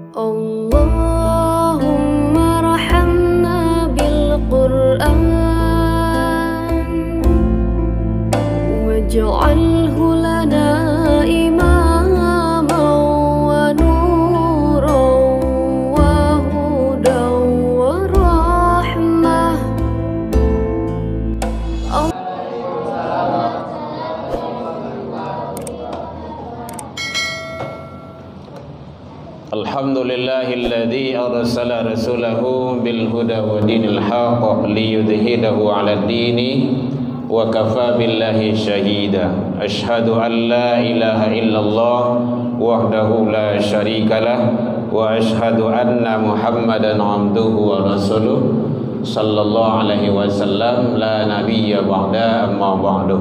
Allahumma rahamna bil Qur'an waj'alhu lana imaman wa nuran wa hudan wa rahmah. Alhamdulillahilladzi arsala rasulahu bil huda wa dinil haqq liyudhhirahu 'ala dini wa kafa billahi shahida. Asyhadu an la ilaha illallah wahdahu la syarikalah wa asyhadu anna Muhammadan 'abduhu wa rasuluh sallallahu alaihi wasallam la nabiyya ba'da amma ba'du.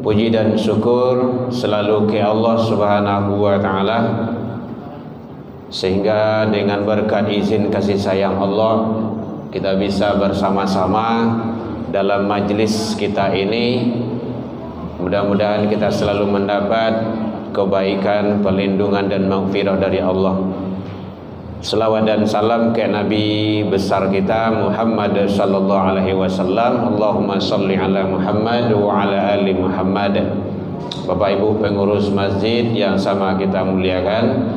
Puji dan syukur selalu ke Allah Subhanahu wa taala, sehingga dengan berkat izin kasih sayang Allah kita bisa bersama-sama dalam majlis kita ini. Mudah-mudahan kita selalu mendapat kebaikan, perlindungan dan maghfirah dari Allah. Selawat dan salam ke Nabi besar kita Muhammad sallallahu alaihi wasallam. Allahumma shalli ala Muhammad wa ala ali Muhammad. Bapak Ibu pengurus masjid yang sama kita muliakan,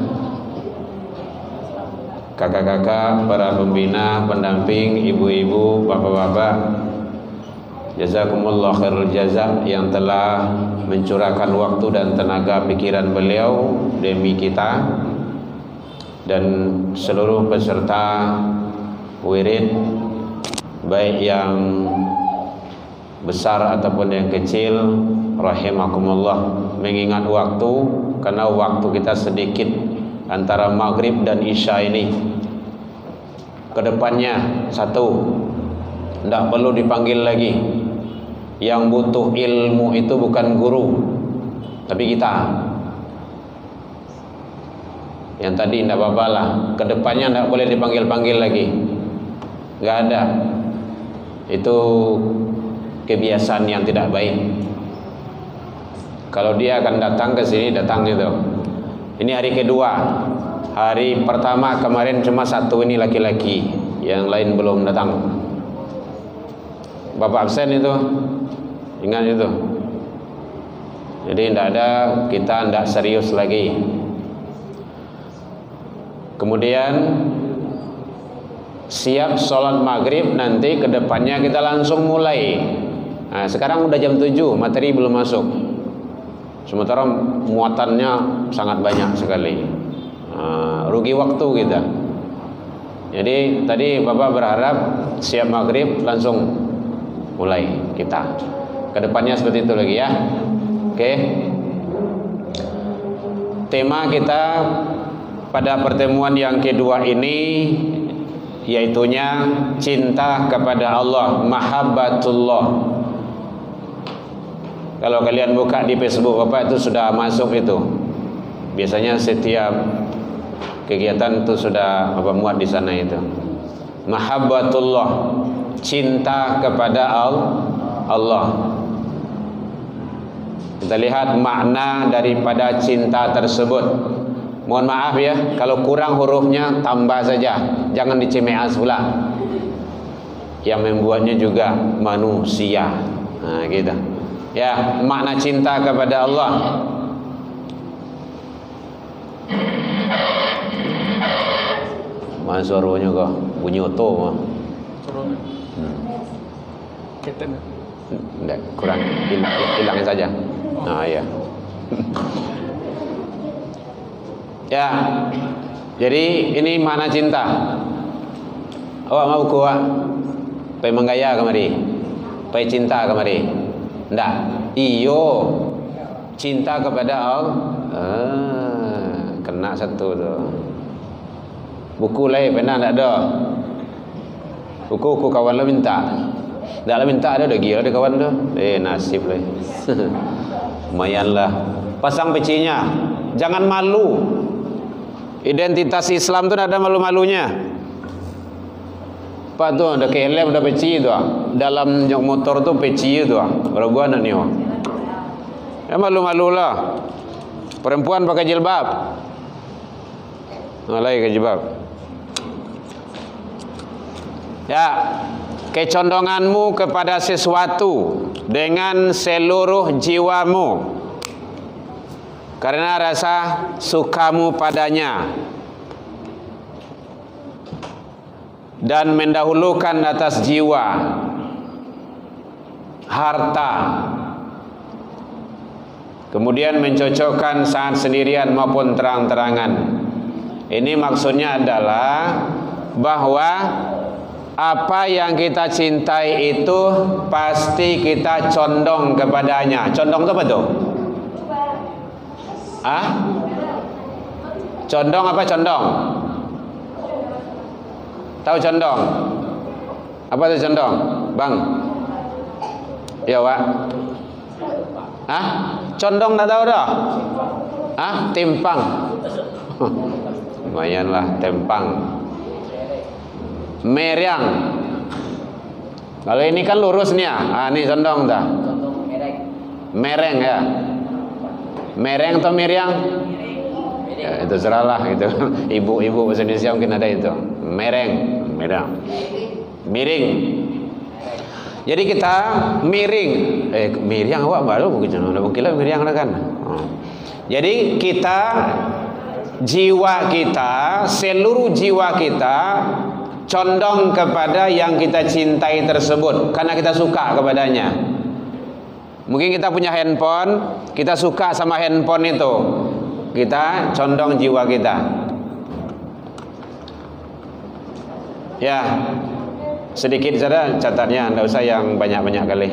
kakak-kakak, para pembina, pendamping, ibu-ibu, bapak-bapak, jazakumullah khairul jazak yang telah mencurahkan waktu dan tenaga pikiran beliau demi kita, dan seluruh peserta wirid baik yang besar ataupun yang kecil, rahimakumullah. Mengingat waktu, karena waktu kita sedikit antara maghrib dan isya ini. Kedepannya satu, tidak perlu dipanggil lagi. Yang butuh ilmu itu bukan guru, tapi kita. Yang tadi tidak apa-apa lah. Kedepannya tidak boleh dipanggil-panggil lagi. Nggak ada. Itu kebiasaan yang tidak baik. Kalau dia akan datang ke sini, datang itu. Ini hari kedua. Hari pertama kemarin cuma satu ini laki-laki, yang lain belum datang. Bapak absen itu, ingat itu. Jadi tidak ada, kita tidak serius lagi. Kemudian siap sholat maghrib, nanti kedepannya kita langsung mulai. Nah, sekarang udah jam 7, materi belum masuk. Sementara muatannya sangat banyak sekali. Rugi waktu kita. Jadi tadi Bapak berharap siap maghrib langsung mulai kita. Kedepannya seperti itu lagi ya. Oke. Tema kita pada pertemuan yang kedua ini yaitunya cinta kepada Allah, mahabbatullah. Kalau kalian buka di Facebook Bapak itu sudah masuk itu. Biasanya setiap kegiatan itu sudah Bapak muat di sana itu. Mahabbatullah, cinta kepada Allah. Kita lihat makna daripada cinta tersebut. Mohon maaf ya, kalau kurang hurufnya tambah saja, jangan dicemeas pula. Yang membuatnya juga manusia. Nah, gitu. Ya, makna cinta kepada Allah. Mana suaranya kok? Bunyi oto. Tidak, kurang, hilangin saja. Nah, ya. Ya, jadi ini makna cinta. Awak mau kuat? Pai menggaya kemari, pai cinta kemari. Ndak, iyo cinta kepada Allah. Kena satu tu. Buku lain pernah tak ada. Buku kawan lo minta. Tak lah minta ada gila ada kawan tu. Nasib lah. Lumayan lah. Pasang pecinya. Jangan malu. Identitas Islam tu ada malu-malunya. Pak tu ada KLM ada peci tu. Dalam jok motor tu peci tu. Berapa ni? Ya malu-malu lah. Perempuan pakai jilbab. Mulai kejebak. Ya, kecondonganmu kepada sesuatu dengan seluruh jiwamu karena rasa sukamu padanya dan mendahulukan atas jiwa harta, kemudian mencocokkan saat sendirian maupun terang-terangan. Ini maksudnya adalah bahwa apa yang kita cintai itu pasti kita condong kepadanya. Condong itu apa tuh? Ah? Condong apa condong? Tahu condong? Apa itu condong? Bang? Ya, Pak. Ah? Condong tak tahu dah? Ah? Timpang. Lumayan lah, tempang. Meriang. Kalau ini kan lurus nih ya. Ah, ini condong dah. Mereng ya. Mereng atau meriang? Ya, itu seralah itu. Ibu-ibu bahasa Indonesia mungkin ada itu. Mereng, merang. Miring. Jadi kita miring. Miriang awak baru mungkin lah miriang kan. Jadi kita, jiwa kita, seluruh jiwa kita condong kepada yang kita cintai tersebut karena kita suka kepadanya. Mungkin kita punya handphone, kita suka sama handphone itu, kita condong jiwa kita. Ya, sedikit saja catatnya, tidak usah yang banyak-banyak kali.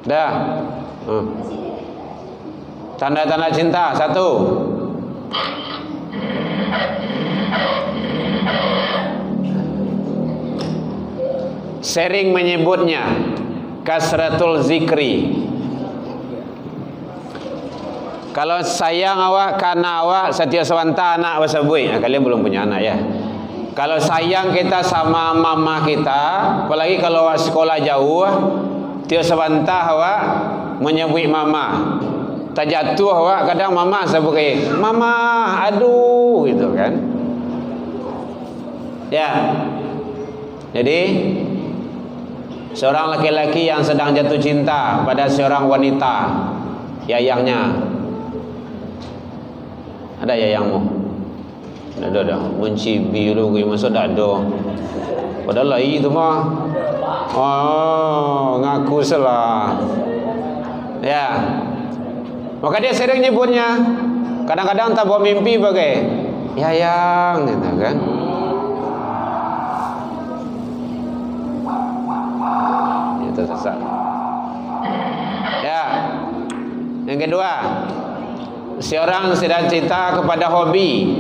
Dah. Tanda-tanda cinta 1. Sering menyebutnya, kasratul zikri. Kalau sayang awak karena awak Satya Swanta anak wasabui. Nah, kalian belum punya anak ya. Kalau sayang kita sama mama kita, apalagi kalau sekolah jauh, Tio Swanta awak menyebut mama. Tak jatuh awak kadang mama sebut mama, aduh gitu kan. Ya. Jadi seorang laki-laki yang sedang jatuh cinta pada seorang wanita, yayangnya. Ada yayangmu? Ada. Mencibi lu gue masuk dak ada. Padahal lai itu mah. Oh, ngaku salah. Ya. Maka dia sering nyebutnya. Kadang-kadang tak bawa mimpi bagai yayang gitu kan. Itu sesat. Ya. Yang kedua, seorang sedang cinta kepada hobi.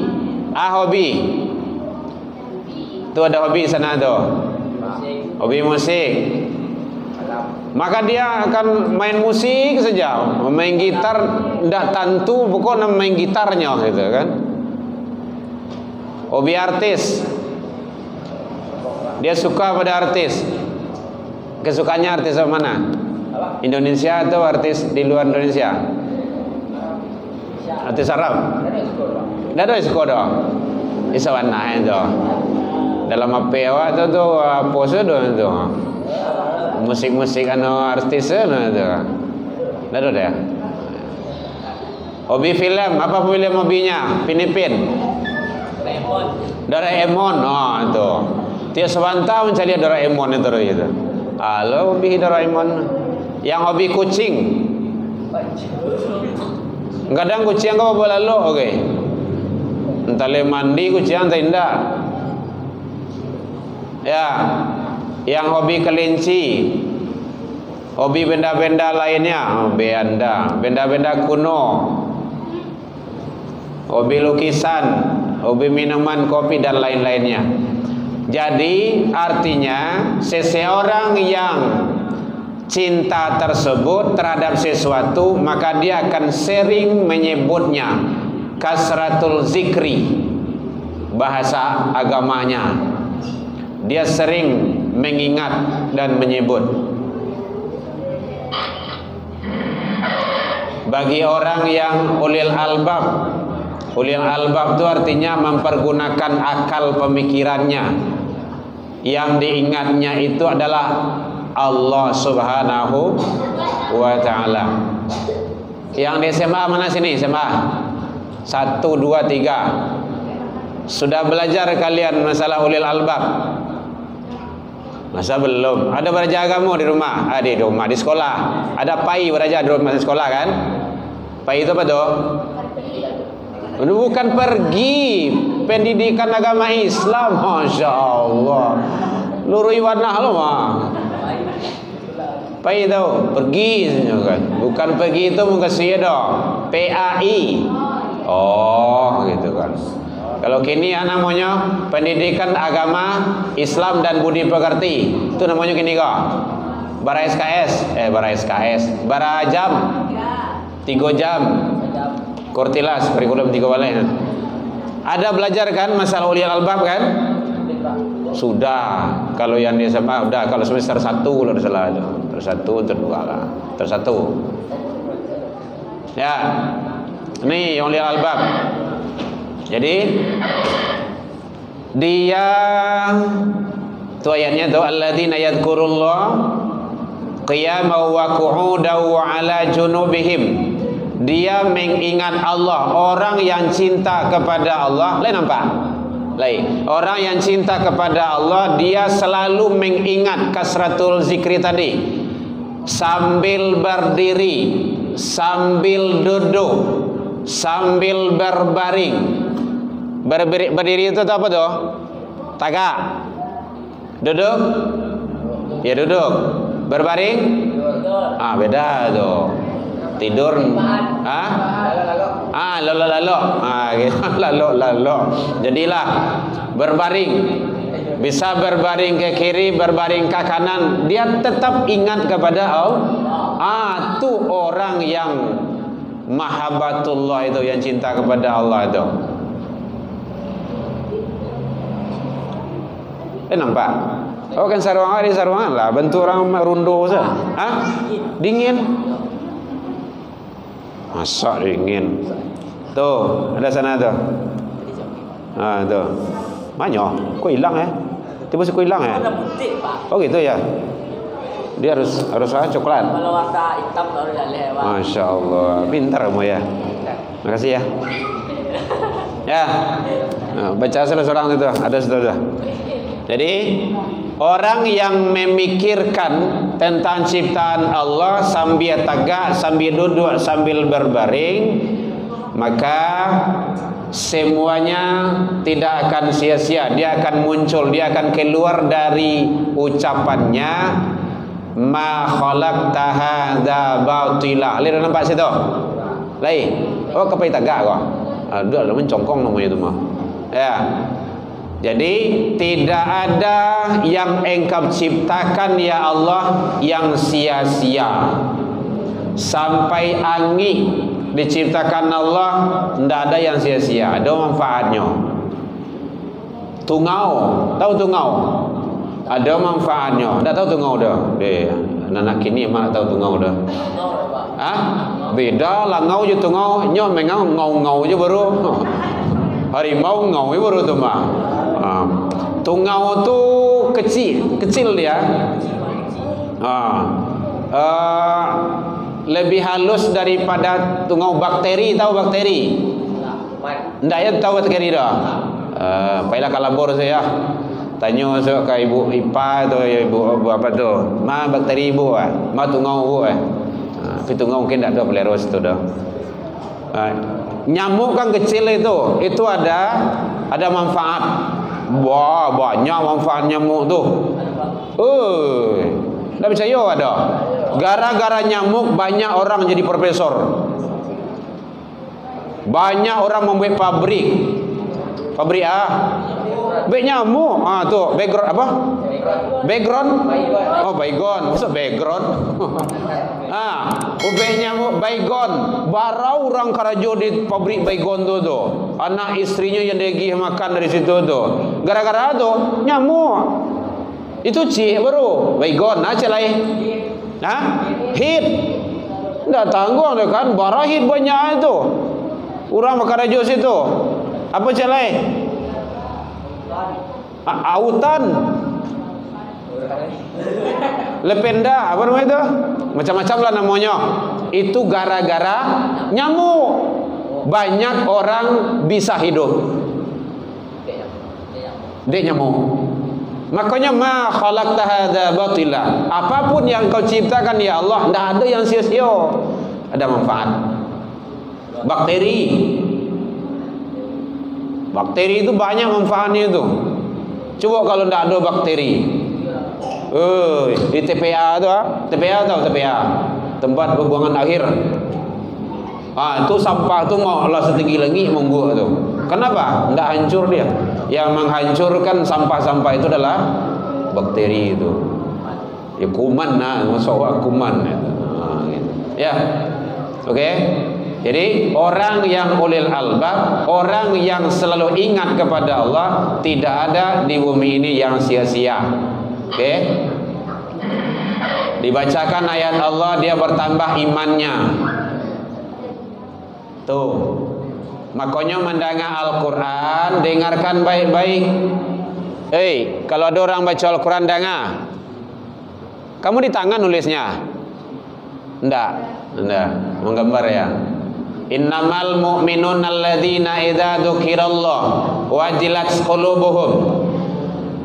Hobi. Itu ada hobi sana tu. Hobi musik. Maka dia akan main musik saja, main gitar, ndak tentu pokoknya main gitarnya gitu kan. Hobi artis. Dia suka pada artis. Kesukaannya artis mana? Indonesia atau artis di luar Indonesia? Artis Arab. Ndak ada sekolah. Isawana itu. Dalam apa awak tu apa sudah tu. Musik-musik artis tu. Ndak ada ya. Hobi film, apa film hobinya? Pinipin. Doraemon. Oh itu. Tio Swanta mencari Doraemon itu gitu. Halo, hobi Doraemon. Yang hobi kucing. Kadang kucing kau bawa lalu, oke. Entah le mandi kucing entah indah. Ya, yang hobi kelinci, hobi benda-benda lainnya, benda-benda kuno, hobi lukisan, hobi minuman kopi dan lain-lainnya. Jadi artinya seseorang yang cinta tersebut terhadap sesuatu, maka dia akan sering menyebutnya. Kasratul zikri, bahasa agamanya, dia sering mengingat dan menyebut. Bagi orang yang ulil albab, ulil albab itu artinya mempergunakan akal pemikirannya. Yang diingatnya itu adalah Allah Subhanahu wa ta'ala. Yang di SMA mana sini? SMA 1, 2, 3. Sudah belajar kalian masalah ulil albab? Masa belum? Ada belajar agama di rumah? Di rumah, di sekolah. Ada PAI belajar di rumah, di sekolah kan? PAI itu apa tuh? Bukan pergi, pendidikan agama Islam. Masya Allah, lurui warna lo mah. PAI itu pergi kan? Bukan pergi itu mengkasih dong. PAI. Oh gitu kan. Kalau kini namanya pendidikan agama Islam dan budi pekerti. Itu namanya kini kok. Bara SKS, bara jam 3 jam. Kurtilas kurikulum 3 balai. Ada belajar kan masalah ulil albab kan? Sudah. Kalau yang di SMA udah, kalau semester 1 udah salah itu. Terus 1, terus 2 lah. Terus 1. Ya. Ini yang ulil albab. Jadi dia tu ayatnya tu alladzina yadhkurullah qiyaman wa qu'udan wa 'ala junubihim. Dia mengingat Allah. Orang yang cinta kepada Allah, lain nampak? Lain. Orang yang cinta kepada Allah, dia selalu mengingat kasratul zikri tadi. Sambil berdiri, sambil duduk, sambil berbaring. Berdiri itu apa tuh? Tagak. Duduk? Ya duduk. Berbaring? Beda tuh. Tidur, lalu. Jadilah berbaring, bisa berbaring ke kiri, berbaring ke kanan, dia tetap ingat kepada Allah. Itu orang yang mahabbatullah itu, yang cinta kepada Allah itu. Nampak? Oh kan saruangan lah, bentuk orang rundo sah. Dingin. Masa dingin. Tuh, ada sana tuh. Tuh. Banyak. Kok hilang ya? Tiba-tiba kok hilang ya? Oh gitu ya. Dia harus coklat. Kalau warna hitam baru dah. Masya Allah, pintar kamu ya. Makasih ya. Ya. Baca salah seorang itu. Ada sudah. Jadi orang yang memikirkan tentang ciptaan Allah sambil tegak, sambil duduk, sambil berbaring, maka semuanya tidak akan sia-sia. Dia akan muncul, dia akan keluar dari ucapannya, ma khalaqta hadza batila. Lihat nampak situ? Lain. Oh kepai tegak kok. Ada mencongkong namanya itu mah. Ya. Jadi tidak ada yang engkau ciptakan ya Allah yang sia-sia. Sampai angin diciptakan Allah, tidak ada yang sia-sia, ada manfaatnya. Tungau, tahu tungau? Ada manfaatnya. Tidak tahu tungau dah. Anak kini mana tahu tungau dah? Beda lah ngau je tungau, nyo mengau ngau je baru. Harimau ngau je baru tu mah. Tungau tu kecil dia. Lebih halus daripada tungau bakteri. Tahu bakteri? Ndak ya tahu bakteri dah. Pailah kalabor saya. Tanya so ke ibu Ipa atau ibu apa tu? Ma bakteri ibu ma tungau bu tapi tungau mungkin tak ada peleros tu dah. Nyamuk kan kecil itu ada manfaat. Wah, banyak manfaat nyamuk tu. Tak percaya ada. Gara-gara nyamuk banyak orang jadi profesor. Banyak orang membuat pabrik. Pabrik Baik nyamuk. Tu background apa? Background? Oh, baygon. Maksud background? Ubeh nyamuk baygon. Barau orang karajo di pabrik baygon tu. Anak istrinya yang dia makan dari situ tu. Gara-gara tu nyamuk. Itu cik baru. Baygon aja lah. Hit. Nggak tanggung deh kan. Bara hit banyak itu. Orang karajo situ. Apa calai? Autan. Lependa, apa namanya itu? Macam-macam lah namanya. Itu gara-gara nyamuk. Banyak orang bisa hidup dia nyamuk. Makanya ma khalaqta hadza batila. Apapun yang kau ciptakan ya Allah, tidak ada yang sia-sia. Ada manfaat. Bakteri itu banyak manfaatnya itu. Coba kalau tidak ada bakteri. Di TPA tu, TPA tahu TPA, tempat pembuangan akhir. Itu sampah tu mau lah setinggi lagi monggo tu. Kenapa? Tidak hancur dia. Yang menghancurkan sampah-sampah itu adalah bakteri itu. Ya kuman masuk kuman gitu. Ya. Oke. Jadi orang yang ulil albab, orang yang selalu ingat kepada Allah, tidak ada di bumi ini yang sia-sia. Oke. Dibacakan ayat Allah, dia bertambah imannya. Tuh. Makanya mendengar Al-Quran, dengarkan baik-baik. Kalau ada orang baca Al-Quran, dengar. Kamu di tangan nulisnya? Enggak. Menggambar ya. Innamal mu'minuna alladzina idza dzukirallah wajilat qulubuhum.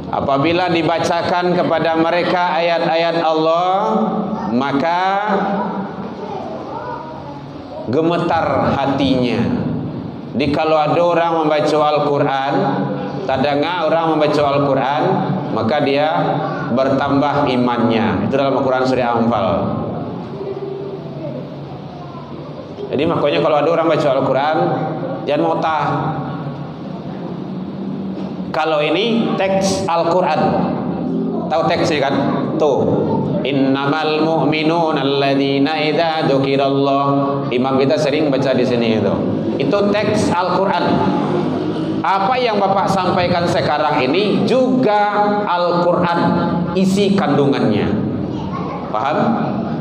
Apabila dibacakan kepada mereka ayat-ayat Allah, maka gemetar hatinya. Jadi kalau ada orang membaca Al-Quran, tadanga orang membaca Al-Quran, maka dia bertambah imannya. Itu dalam Al-Quran surah Anfal. Jadi makanya kalau ada orang baca Al-Quran, jangan motah. Kalau ini teks Al-Quran, tahu teksnya kan? Tuh, innamal mu'minuna alladzina idza dzukirallah. Imam kita sering baca di sini itu. Itu teks Al-Quran. Apa yang Bapak sampaikan sekarang ini juga Al-Quran, isi kandungannya. Paham?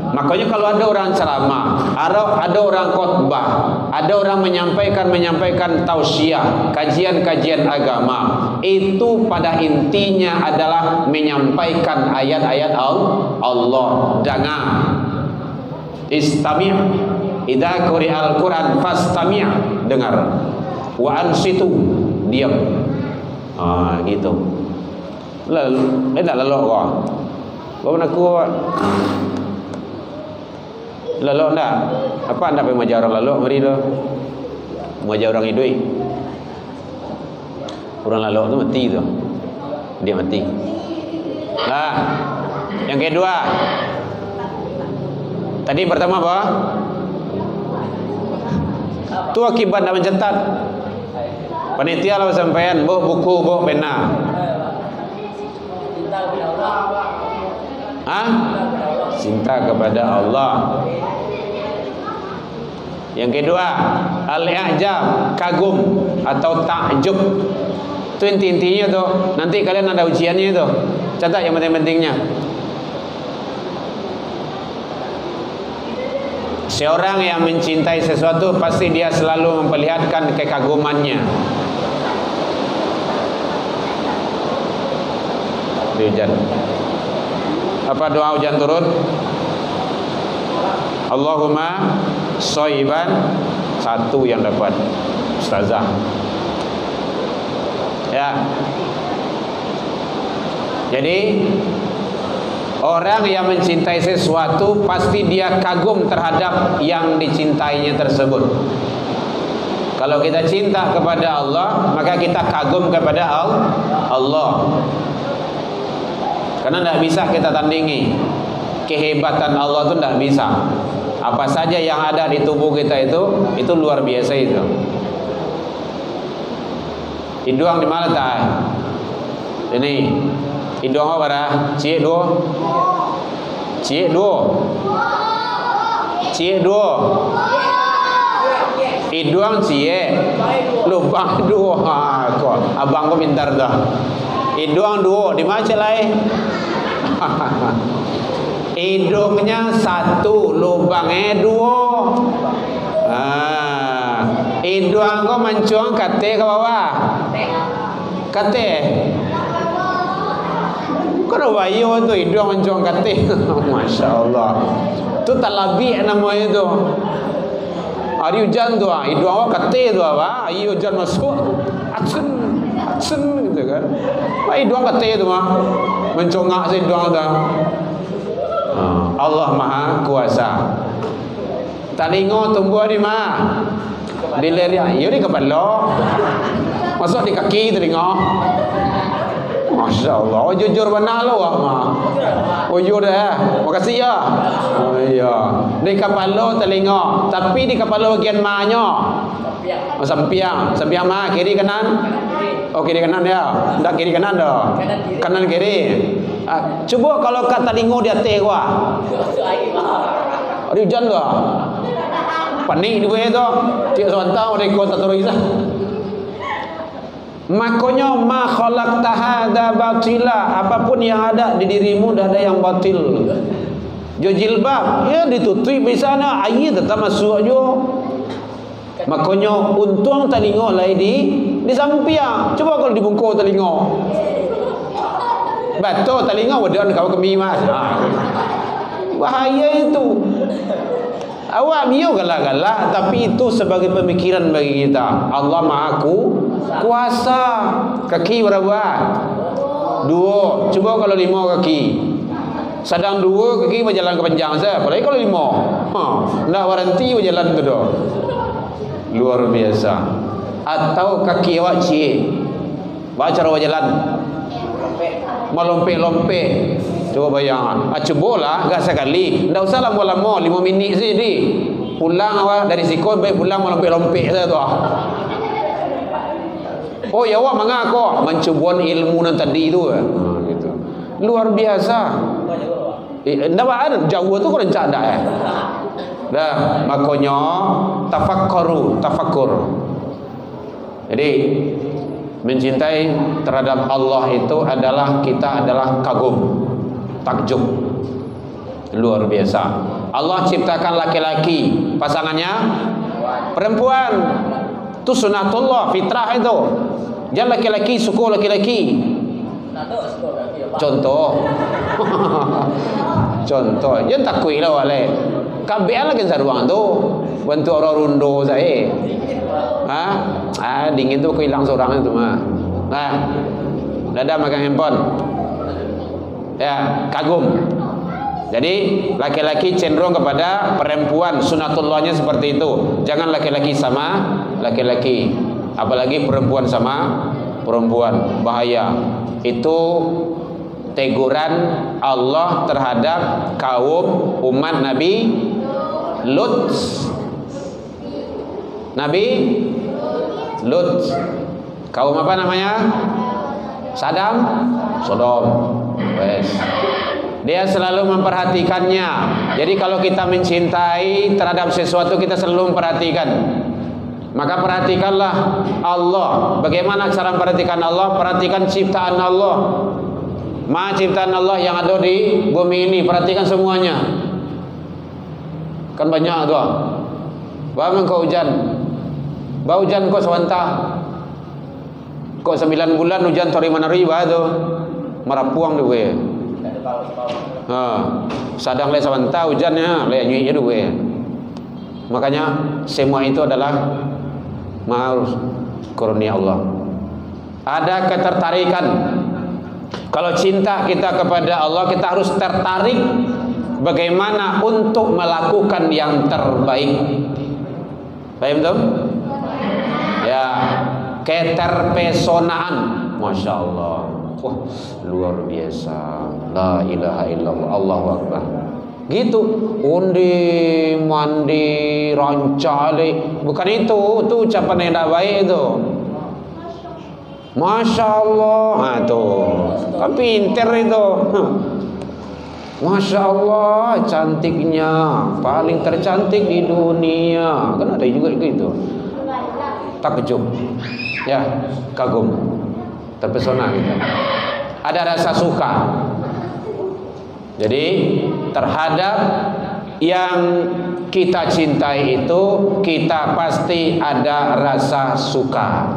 Makanya kalau ada orang ceramah, ada orang khotbah, ada orang menyampaikan tausiah, kajian-kajian agama, itu pada intinya adalah menyampaikan ayat-ayat Allah. Dengar. Istami'. Idza quri'al Qur'an fastami'. Dengar. Wa ansitu. Diam. Gitu. Lalu kau. Kau nak lalu enggak? Apa anda pergi mengajar orang lalu? Mari tu mengajar orang hidup. Orang lalu tu mati tu. Dia mati. Nah, yang kedua. Tadi pertama apa? Tu akibat nak mencatat. Panitia lah sampaian, bawa buku, bawa pena. Cinta kepada Allah. Yang kedua, al-i'jab, kagum atau takjub. Itu intinya tu. Nanti kalian ada ujiannya itu. Catat yang penting-pentingnya. Seorang yang mencintai sesuatu pasti dia selalu memperlihatkan kekagumannya. Hujan. Apa doa hujan turun? Allahumma shoiban. Satu yang dapat ustazah. Ya. Jadi orang yang mencintai sesuatu pasti dia kagum terhadap yang dicintainya tersebut. Kalau kita cinta kepada Allah, maka kita kagum kepada Allah. Karena tidak bisa kita tandingi kehebatan Allah itu, tidak bisa. Apa saja yang ada di tubuh kita itu luar biasa itu. Hidung di mana tak? Ini Hidung apa dah? Cik dua. Cik dua. Cik dua. Hidung cik. Lubang dua. Kok abang kau pintar dah. Hidung dua. Di mana cik lain? Hidungnya satu, lubangnya dua. Hidung kau mencuang kate ke bawah. Kate. Kau dah bayu tu hidung mencuang kate. Masya Allah. Tu tak labik namanya tu. Hari hujan tu, hidung awak kate tu apa? Hari hujan masuk, acun gitu kan. Hidung kate tu mah, mencongak si hidung tu. Allah Maha Kuasa. Telinga tumbuh di mana? Di leher. Ya di kepala. Masuk di kaki telinga. Masya Allah. Oh jujur benar lo mah. Oh jujur dah. Makasih ya. Oh iya. Di kepala telinga. Tapi di kepala bagian mana? Oh, sampiang. Sampiang mana? Kiri kanan? Oh kiri kanan ya. Tak kiri kanan dah. Kanan kiri. Cuba kalau kat telinga di atas gua. Ada hujan tu. Panik dia tu. Tiap sebentar mereka tak terus. Makanya ma khalaqta hadza batila, apapun yang ada di dirimu dah ada yang batil. Jo jilbab ya ditutup di sana, air tetap masuk jo. Makanya untung telinga lai di samping. Coba kalau dibungkus telinga. Betul telinga wadah kau kemi mas. Bahaya itu. Awak biar galak-galak, tapi itu sebagai pemikiran bagi kita. Allah Maha Kuasa. Kaki berapa? Dua. Cuba kalau 5 kaki. Sedang 2 kaki berjalan kepanjang saja. Apalagi kalau 5. Nak waranti berjalan tu dah. Luar biasa. Atau kaki awak cik. Baca cara berjalan. Melompat-lompat. Coba bayang. Cubalah gak sekali. Tak usah lama-lama 5 minit saja di. Pulang awak dari Sikon baik pulang melompat-lompat saja tu. Oh ya awak mengaku mencubun ilmu nan tadi tu. Gitu. Luar biasa. Ndak ada jauh tu kau rencak dah Dah makanya tafakkur. Jadi mencintai terhadap Allah itu adalah kita adalah kagum, takjub. Luar biasa. Allah ciptakan laki-laki, pasangannya perempuan. Itu sunatullah, fitrah itu. Jangan laki-laki suku laki-laki. Contoh. Contoh. Jangan takui lah wale. Kabean lagi saruang tu. Bantu orang rundo saya. Dingin tu aku hilang seorang itu mah. Dada makan handphone. Ya, kagum. Jadi laki-laki cenderung kepada perempuan, sunatullahnya seperti itu. Jangan laki-laki sama laki-laki, apalagi perempuan sama perempuan, bahaya. Itu teguran Allah terhadap kaum umat Nabi Lut. Nabi Lut. Kaum apa namanya? Sodom. Wes. Dia selalu memperhatikannya. Jadi kalau kita mencintai terhadap sesuatu, kita selalu memperhatikan. Maka perhatikanlah Allah. Bagaimana cara memperhatikan Allah? Perhatikan ciptaan Allah. Ciptaan Allah yang ada di bumi ini. Perhatikan semuanya. Kan banyak tu. Bangun kau hujan. Bau hujan kau sebentar. Kau 9 bulan hujan tori manari tu. Merapuang tu gue. Sadang le sebentar hujannya le nyui tu gue. Makanya semua itu adalah harus karunia Allah. Ada ketertarikan. Kalau cinta kita kepada Allah, kita harus tertarik bagaimana untuk melakukan yang terbaik. Paham tu? Ya, keterpesonaan. Masya Allah. Luar biasa. La ilaha illallah. Allahu Akbar. Gitu. Undi, mandi, rancale. Bukan itu. Itu ucapan yang tak baik itu. Masya Allah. Nah tuh, kan pinter itu. Masya Allah, cantiknya, paling tercantik di dunia. Kan ada juga gitu. Takjub, ya, kagum, terpesona gitu. Ada rasa suka. Jadi terhadap yang kita cintai itu kita pasti ada rasa suka.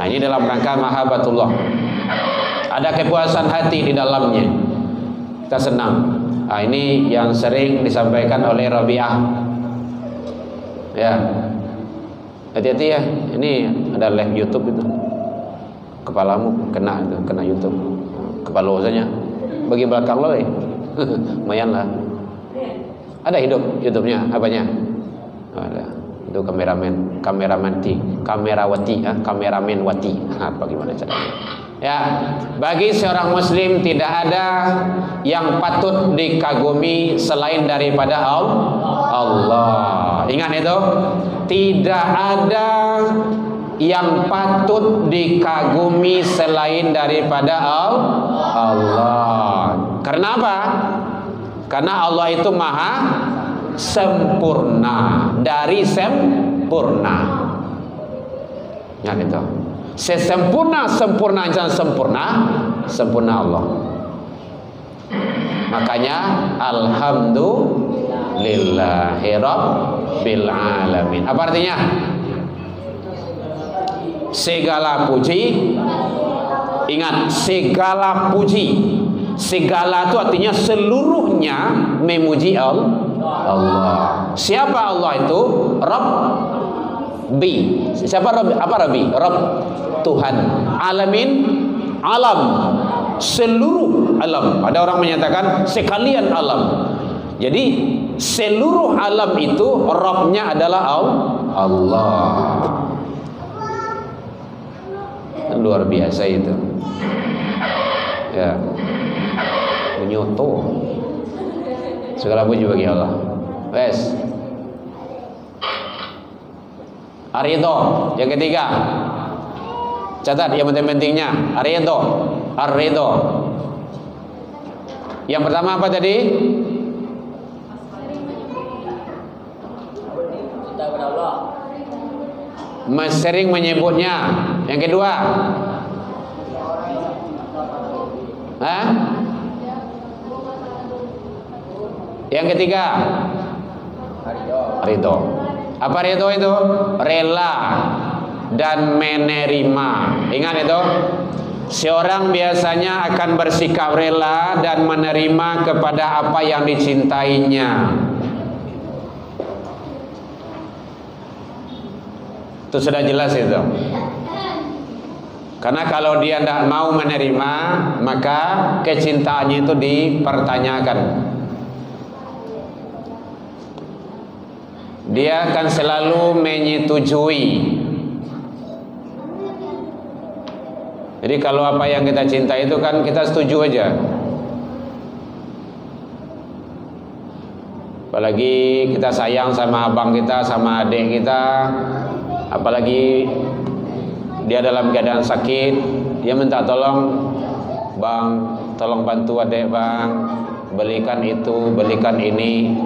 Nah ini dalam rangka mahabbatullah. Ada kepuasan hati di dalamnya. Kita senang. Nah ini yang sering disampaikan oleh Rabi'ah. Ya, hati-hati ya. Ini ada live YouTube itu. Kepalamu kena itu, kena YouTube. Kepala saja. Bagi belakang lo lumayan lah. Ada hidup YouTube-nya, apanya? Ada. Itu kameramen wati. Apa gimana caranya? Ya, bagi seorang muslim tidak ada yang patut dikagumi selain daripada Allah. Ingat itu? Tidak ada yang patut dikagumi selain daripada Allah. Karena apa? Karena Allah itu maha sempurna, dari sempurna. Ya gitu. Sempurna Allah. Makanya alhamdulillahirabbil alamin. Apa artinya? Segala puji. Ingat, segala puji. Segala itu artinya seluruhnya memuji Allah. Siapa Allah itu? Rabbi. Siapa Rabbi? Apa Rabbi? Rabb, Tuhan. Alamin, alam, seluruh alam. Ada orang menyatakan sekalian alam. Jadi seluruh alam itu Rabbnya adalah Allah. Luar biasa itu. Ya. Menyoto. Segala puji bagi Allah. Wes. Ar-ridho yang ketiga. Catat yang penting-pentingnya. Ar-ridho. Ar-ridho. Yang pertama apa tadi? Cinta kepada Allah. Sering menyebutnya. Yang kedua. Hah? Yang ketiga. Ridho. Apa ridho itu? Rela dan menerima. Ingat itu? Seorang biasanya akan bersikap rela dan menerima kepada apa yang dicintainya. Itu sudah jelas itu. Karena kalau dia tidak mau menerima, maka kecintaannya itu dipertanyakan. Dia akan selalu menyetujui. Jadi kalau apa yang kita cinta itu kan kita setuju aja. Apalagi kita sayang sama abang kita, sama adik kita. Apalagi dia dalam keadaan sakit, dia minta tolong, bang, tolong bantu adik bang, belikan itu, belikan ini.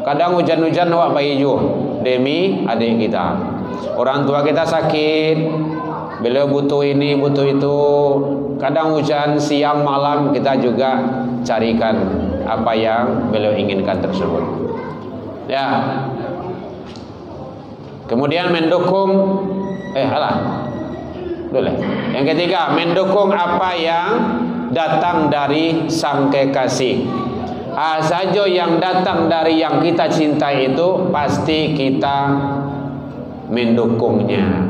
Kadang hujan-hujan awak bayi ju demi adik kita. Orang tua kita sakit, beliau butuh ini, butuh itu. Kadang hujan siang malam kita juga carikan apa yang beliau inginkan tersebut. Ya. Kemudian mendukung Yang ketiga, mendukung apa yang datang dari sang kekasih. Saja yang datang dari yang kita cintai itu pasti kita mendukungnya,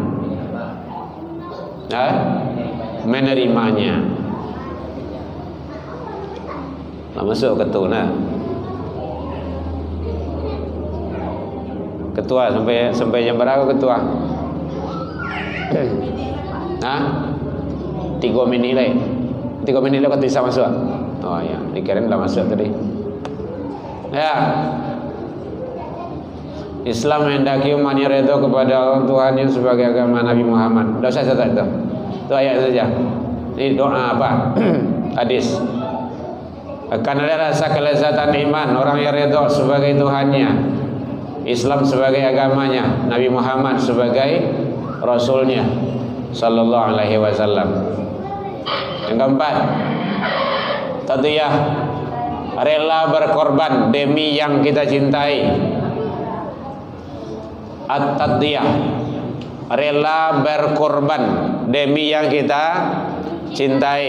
menerimanya. Nah, masuk ketua, ketua sampai jam berapa ketua? 3 menit lagi. 3 menit lagi bisa masuk. Oh ya, dikirain udah masuk tadi. Ya. Islam menghendaki umatnya redha kepada Tuhan yang sebagai agama Nabi Muhammad. Sudah saya catat itu. Itu ayat saja. Ini doa apa? Hadis. Akan ada rasa kelezatan iman orang yang redha sebagai Tuhannya, Islam sebagai agamanya, Nabi Muhammad sebagai Rasulnya Sallallahu Alaihi Wasallam. Yang keempat, tadiyah, rela berkorban demi yang kita cintai. At-tadiyah, rela berkorban demi yang kita cintai.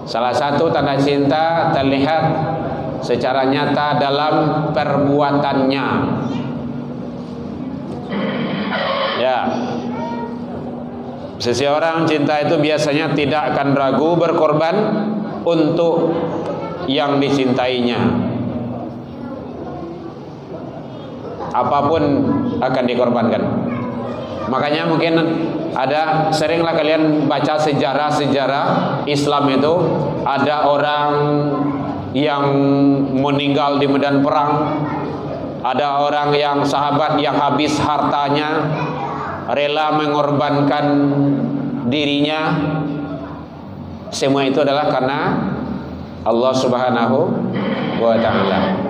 Salah satu tanda cinta terlihat secara nyata dalam perbuatannya. Ya, seseorang cinta itu biasanya tidak akan ragu berkorban untuk yang dicintainya. Apapun akan dikorbankan. Makanya mungkin ada, seringlah kalian baca sejarah-sejarah Islam itu, ada orang yang meninggal di medan perang, ada orang yang sahabat yang habis hartanya rela mengorbankan dirinya. Semua itu adalah karena Allah Subhanahu wa Ta'ala.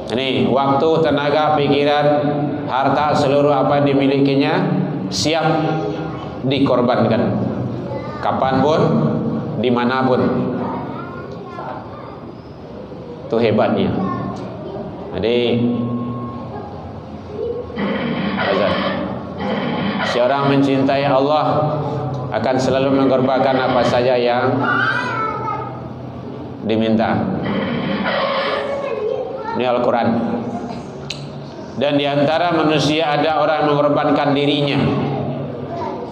Ini waktu, tenaga, pikiran, harta, seluruh apa yang dimilikinya siap dikorbankan, kapanpun, dimanapun. Itu hebatnya. Jadi seorang mencintai Allah akan selalu mengorbankan apa saja yang diminta. Ini Al-Quran. Dan diantara manusia ada orang yang mengorbankan dirinya.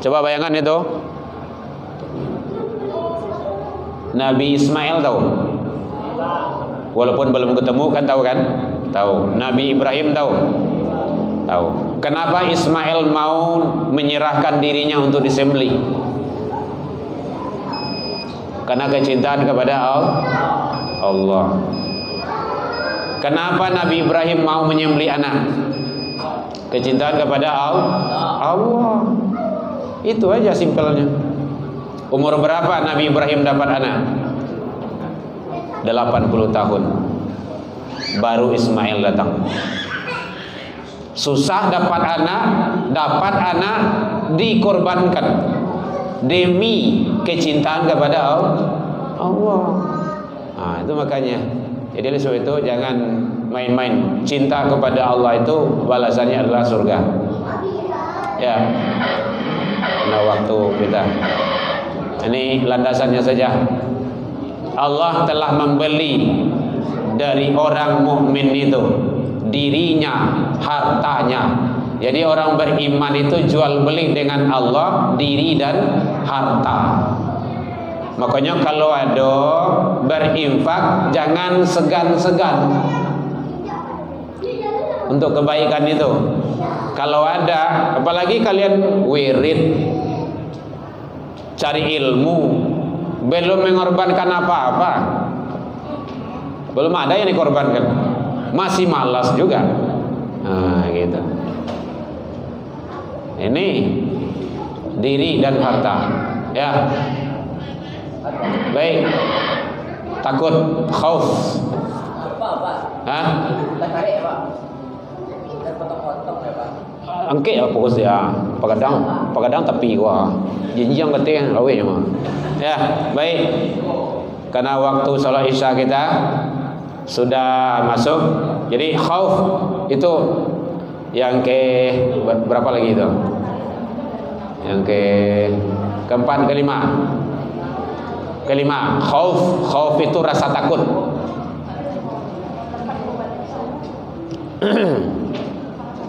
Coba bayangkan itu. Nabi Ismail tahu? Walaupun belum ketemu kan, tahu kan? Tahu. Nabi Ibrahim tahu? Tahu. Kenapa Ismail mau menyerahkan dirinya untuk disembelih? Karena kecintaan kepada Allah. Kenapa Nabi Ibrahim mau menyembelih anak? Kecintaan kepada Allah. Itu aja simpelnya. Umur berapa Nabi Ibrahim dapat anak? 80 tahun. Baru Ismail datang. Susah dapat anak dikorbankan demi kecintaan kepada Allah. Nah, itu makanya. Jadi oleh sebab itu jangan main-main. Cinta kepada Allah itu balasannya adalah surga. Ya. Nah, waktu kita. Ini landasannya saja. Allah telah membeli dari orang mukmin itu dirinya, hartanya. Jadi orang beriman itu jual beli dengan Allah diri dan harta. Makanya kalau ada berinfak jangan segan-segan untuk kebaikan itu. Kalau ada, apalagi kalian wirid, cari ilmu, belum mengorbankan apa-apa, belum ada yang dikorbankan, masih malas juga. Nah, gitu. Ini diri dan harta. Ya. Baik. Takut, khauf. Hah? Angke apa kau dia? Pagadang tapi gua. Jenjang keteng lawe mah. Ya, baik. Karena waktu salat Isya kita sudah masuk. Jadi khauf itu yang ke berapa lagi itu? Yang keempat, kelima, khauf itu rasa takut.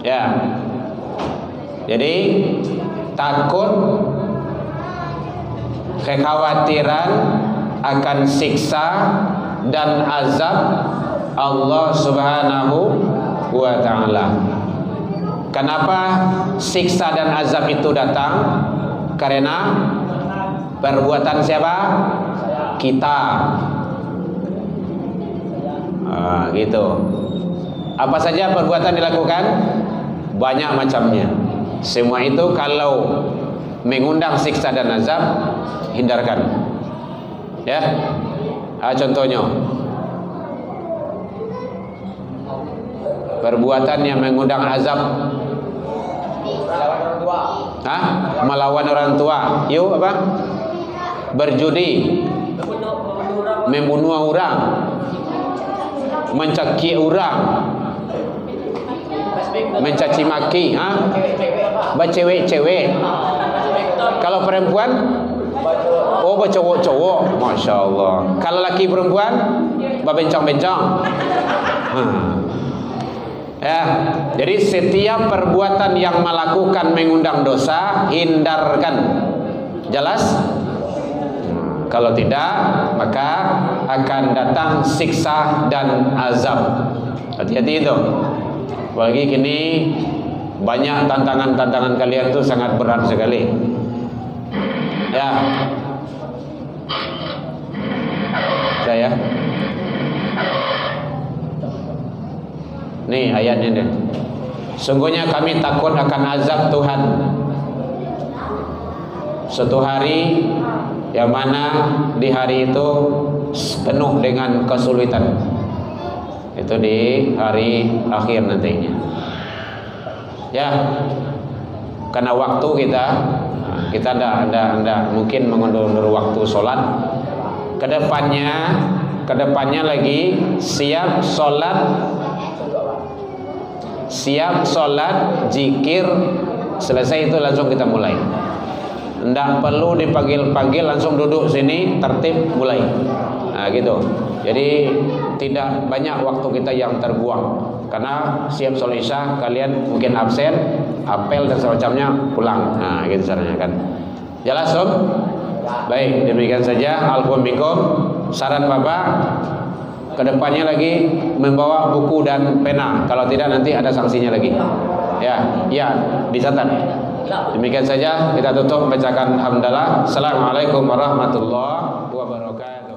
Ya. Jadi takut, kekhawatiran akan siksa dan azab Allah Subhanahu wa Ta'ala. Kenapa siksa dan azab itu datang? Karena perbuatan siapa? Kita. Gitu. Apa saja perbuatan dilakukan? Banyak macamnya. Semua itu kalau mengundang siksa dan azab, hindarkan. Ya. Contohnya, perbuatan yang mengundang azab. Melawan orang tua. Yuk apa? Berjudi, membunuh orang, mencaci orang, mencaci maki, bercewek-cewek. Kalau perempuan, bercowok-cowok, masya Allah. Kalau laki perempuan, berbencang-bencang. Ya, jadi setiap perbuatan yang melakukan mengundang dosa, hindarkan. Jelas? Kalau tidak, maka akan datang siksa dan azab. Hati-hati itu. Apalagi kini banyak tantangan-tantangan kalian itu sangat berat sekali. Ya. Saya. Nih ayatnya deh. Sungguhnya kami takut akan azab Tuhan. Suatu hari yang mana di hari itu penuh dengan kesulitan. Itu di hari akhir nantinya. Ya. Karena waktu kita tidak mungkin mengundur waktu sholat. Kedepannya lagi siap sholat, zikir, selesai itu langsung kita mulai. Tidak perlu dipanggil-panggil, langsung duduk sini, tertib, mulai. Nah gitu. Jadi tidak banyak waktu kita yang terbuang. Karena siap sholat isya, kalian mungkin absen, apel dan semacamnya, pulang. Nah gitu caranya kan. Jelas Sob? Baik, demikian saja. Alhamdulillah. Saran Bapak, kedepannya lagi membawa buku dan pena. Kalau tidak nanti ada sanksinya lagi. Ya, dicatat. Demikian saja, kita tutup membacakan hamdalah. Assalamualaikum warahmatullahi wabarakatuh.